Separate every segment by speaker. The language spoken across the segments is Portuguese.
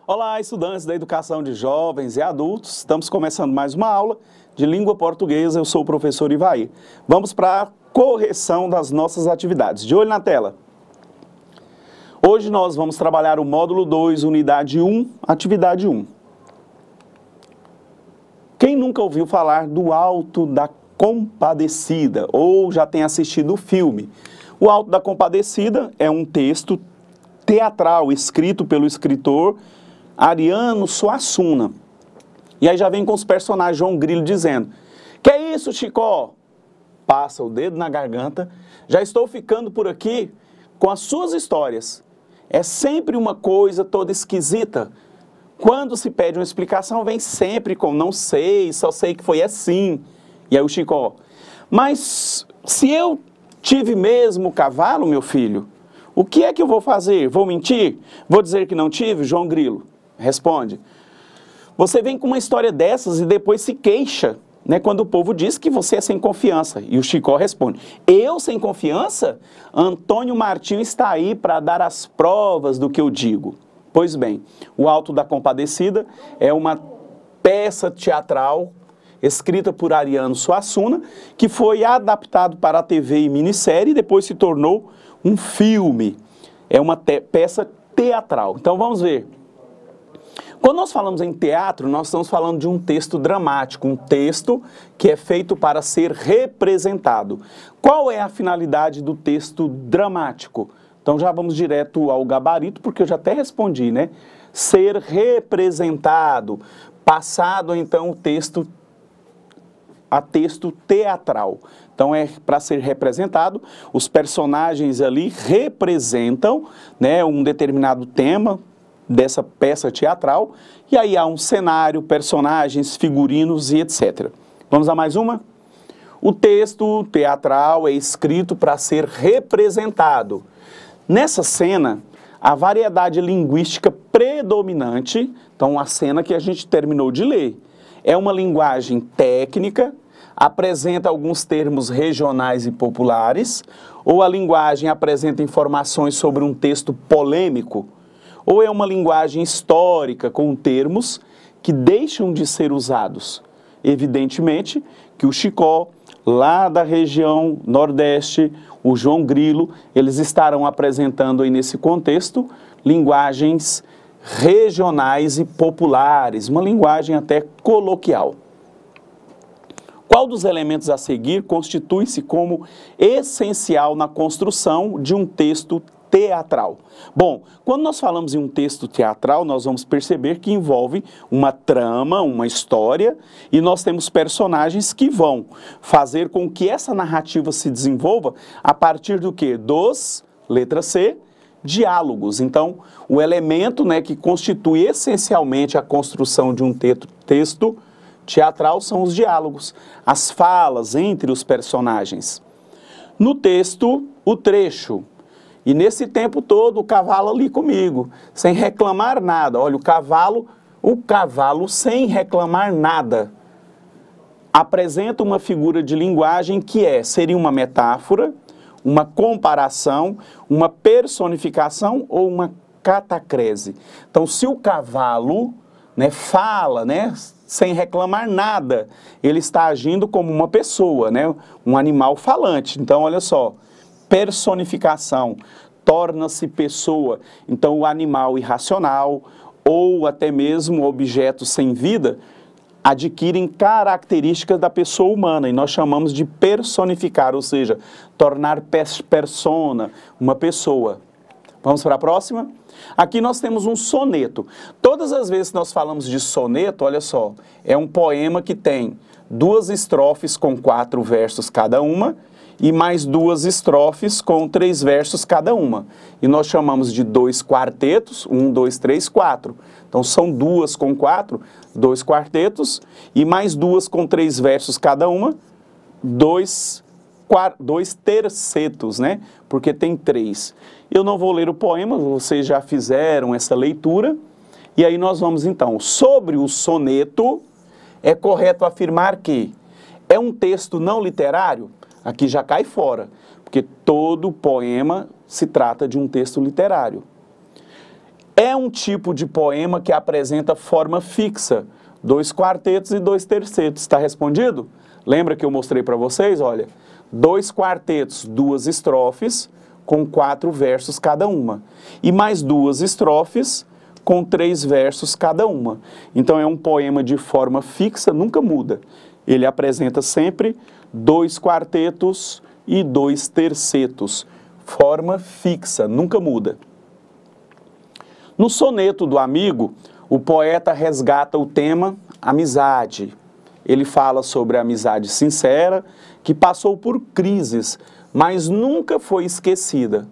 Speaker 1: Olá, estudantes da educação de jovens e adultos. Estamos começando mais uma aula de língua portuguesa. Eu sou o professor Ivair. Vamos para a correção das nossas atividades. De olho na tela. Hoje nós vamos trabalhar o módulo 2, unidade 1, atividade 1. Quem nunca ouviu falar do Alto da Compadecida ou já tem assistido o filme? O Alto da Compadecida é um texto teatral escrito pelo escritor Ariano Suassuna. E aí já vem com os personagens João Grilo dizendo: "Que é isso, Chicó?" Passa o dedo na garganta. "Já estou ficando por aqui com as suas histórias. É sempre uma coisa toda esquisita. Quando se pede uma explicação, vem sempre com não sei, só sei que foi assim." E aí o Chicó: "Mas se eu tive mesmo o cavalo, meu filho, o que é que eu vou fazer? Vou mentir? Vou dizer que não tive?" João Grilo responde: "Você vem com uma história dessas e depois se queixa, né, quando o povo diz que você é sem confiança." E o Chicó responde: "Eu sem confiança? Antônio Martinho está aí para dar as provas do que eu digo." Pois bem, o Alto da Compadecida é uma peça teatral escrita por Ariano Suassuna, que foi adaptado para a TV e minissérie e depois se tornou um filme. É uma peça teatral. Então vamos ver. Quando nós falamos em teatro, nós estamos falando de um texto dramático, um texto que é feito para ser representado. Qual é a finalidade do texto dramático? Então já vamos direto ao gabarito, porque eu já até respondi, né? Ser representado, passado então o texto a texto teatral. Então é para ser representado, os personagens ali representam, né, um determinado tema dessa peça teatral, e aí há um cenário, personagens, figurinos e etc. Vamos a mais uma? O texto teatral é escrito para ser representado. Nessa cena, a variedade linguística predominante, então a cena que a gente terminou de ler, é uma linguagem técnica, apresenta alguns termos regionais e populares, ou a linguagem apresenta informações sobre um texto polêmico, ou é uma linguagem histórica com termos que deixam de ser usados. Evidentemente que o Chicó, lá da região Nordeste, o João Grilo, eles estarão apresentando aí nesse contexto linguagens regionais e populares, uma linguagem até coloquial. Qual dos elementos a seguir constitui-se como essencial na construção de um texto teatral? Bom, quando nós falamos em um texto teatral, nós vamos perceber que envolve uma trama, uma história, e nós temos personagens que vão fazer com que essa narrativa se desenvolva a partir do quê? Dos, letra C, diálogos. Então, o elemento, né, que constitui essencialmente a construção de um texto teatral são os diálogos, as falas entre os personagens. No texto, o trecho. E nesse tempo todo, o cavalo ali comigo, sem reclamar nada. Olha, o cavalo sem reclamar nada, apresenta uma figura de linguagem que seria uma metáfora, uma comparação, uma personificação ou uma catacrese. Então, se o cavalo, né, fala, né, sem reclamar nada, ele está agindo como uma pessoa, né, um animal falante. Então, olha só, personificação, torna-se pessoa. Então, o animal irracional ou até mesmo objetos sem vida adquirem características da pessoa humana e nós chamamos de personificar, ou seja, tornar persona, uma pessoa. Vamos para a próxima? Aqui nós temos um soneto. Todas as vezes que nós falamos de soneto, olha só, é um poema que tem 2 estrofes com 4 versos cada uma e mais 2 estrofes com 3 versos cada uma. E nós chamamos de 2 quartetos, 1, 2, 3, 4. Então são 2 com 4, 2 quartetos e mais 2 com 3 versos cada uma, 2 tercetos, né? Porque tem 3. Eu não vou ler o poema, vocês já fizeram essa leitura. E aí nós vamos então, sobre o soneto, é correto afirmar que é um texto não literário? Aqui já cai fora, porque todo poema se trata de um texto literário. é um tipo de poema que apresenta forma fixa, 2 quartetos e 2 tercetos. Está respondido? Lembra que eu mostrei para vocês? Olha, 2 quartetos, 2 estrofes, com 4 versos cada uma. E mais 2 estrofes, com 3 versos cada uma. Então é um poema de forma fixa, nunca muda. Ele apresenta sempre 2 quartetos e 2 tercetos. Forma fixa, nunca muda. No soneto do amigo, o poeta resgata o tema amizade. Ele fala sobre a amizade sincera, que passou por crises, mas nunca foi esquecida.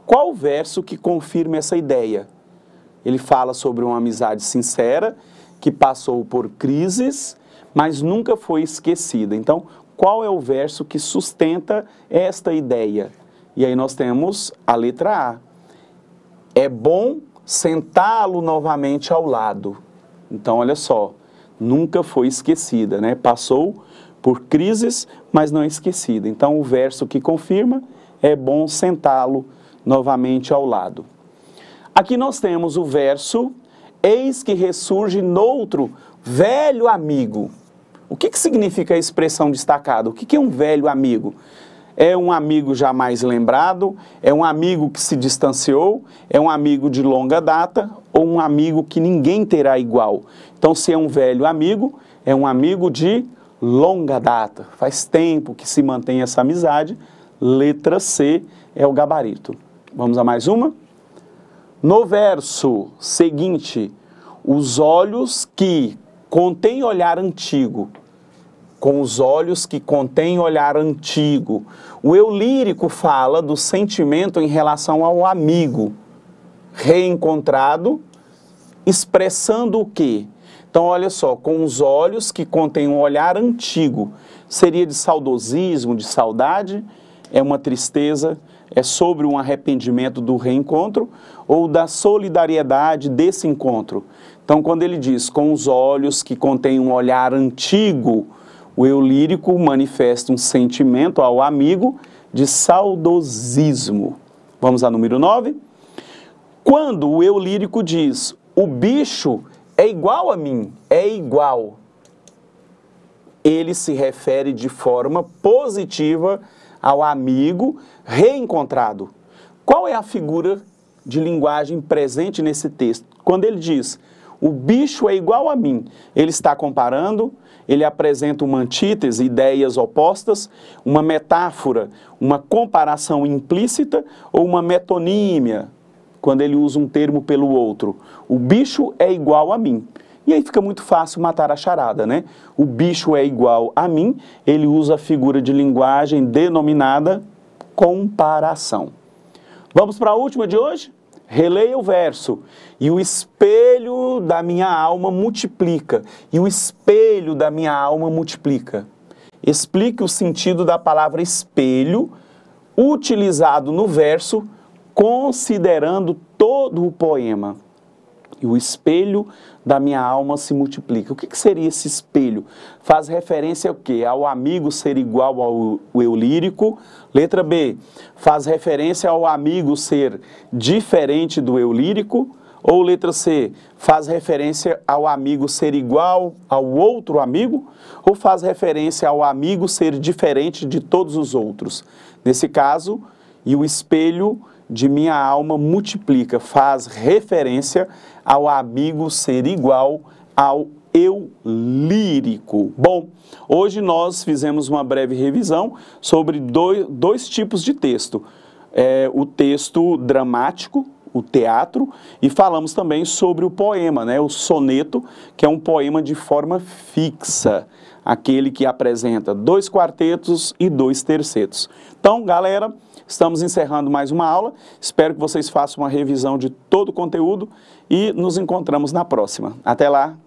Speaker 1: Qual verso que confirma essa ideia? Ele fala sobre uma amizade sincera, que passou por crises, mas nunca foi esquecida. Então, qual é o verso que sustenta esta ideia? E aí nós temos a letra A. É bom sentá-lo novamente ao lado. Então, olha só, nunca foi esquecida, né? Passou por crises, mas não é esquecida. Então, o verso que confirma é bom sentá-lo novamente ao lado. Aqui nós temos o verso, eis que ressurge noutro velho amigo. O que significa a expressão destacada? O que é um velho amigo? É um amigo jamais lembrado? É um amigo que se distanciou? É um amigo de longa data? Ou um amigo que ninguém terá igual? Então, se é um velho amigo, é um amigo de longa data. Faz tempo que se mantém essa amizade. Letra C é o gabarito. Vamos a mais uma? No verso seguinte, os olhos que contêm olhar antigo. Com os olhos que contêm olhar antigo. O eu lírico fala do sentimento em relação ao amigo reencontrado, expressando o quê? Então, olha só, com os olhos que contêm um olhar antigo. Seria de saudosismo, de saudade? É uma tristeza? É sobre um arrependimento do reencontro ou da solidariedade desse encontro? Então, quando ele diz com os olhos que contêm um olhar antigo, o eu lírico manifesta um sentimento ao amigo de saudosismo. Vamos a número 9. Quando o eu lírico diz, o bicho é igual a mim, é igual, ele se refere de forma positiva ao amigo reencontrado. Qual é a figura de linguagem presente nesse texto? Quando ele diz, o bicho é igual a mim, ele está comparando, ele apresenta uma antítese, ideias opostas, uma metáfora, uma comparação implícita ou uma metonímia, quando ele usa um termo pelo outro. O bicho é igual a mim. E aí fica muito fácil matar a charada, né? O bicho é igual a mim, ele usa a figura de linguagem denominada comparação. Vamos para a última de hoje? Releia o verso. E o espelho da minha alma multiplica. E o espelho da minha alma multiplica. Explique o sentido da palavra espelho, utilizado no verso, considerando todo o poema. E o espelho da minha alma se multiplica. O que seria esse espelho? Faz referência ao quê? Ao amigo ser igual ao eu lírico. Letra B, faz referência ao amigo ser diferente do eu lírico. Ou letra C, faz referência ao amigo ser igual ao outro amigo? Ou faz referência ao amigo ser diferente de todos os outros? Nesse caso, e o espelho de minha alma multiplica, faz referência ao amigo ser igual ao eu lírico. Bom, hoje nós fizemos uma breve revisão sobre dois tipos de texto. O texto dramático, o teatro, e falamos também sobre o poema, né? O soneto, que é um poema de forma fixa, aquele que apresenta 2 quartetos e 2 tercetos. Então, galera, estamos encerrando mais uma aula. Espero que vocês façam uma revisão de todo o conteúdo e nos encontramos na próxima. Até lá!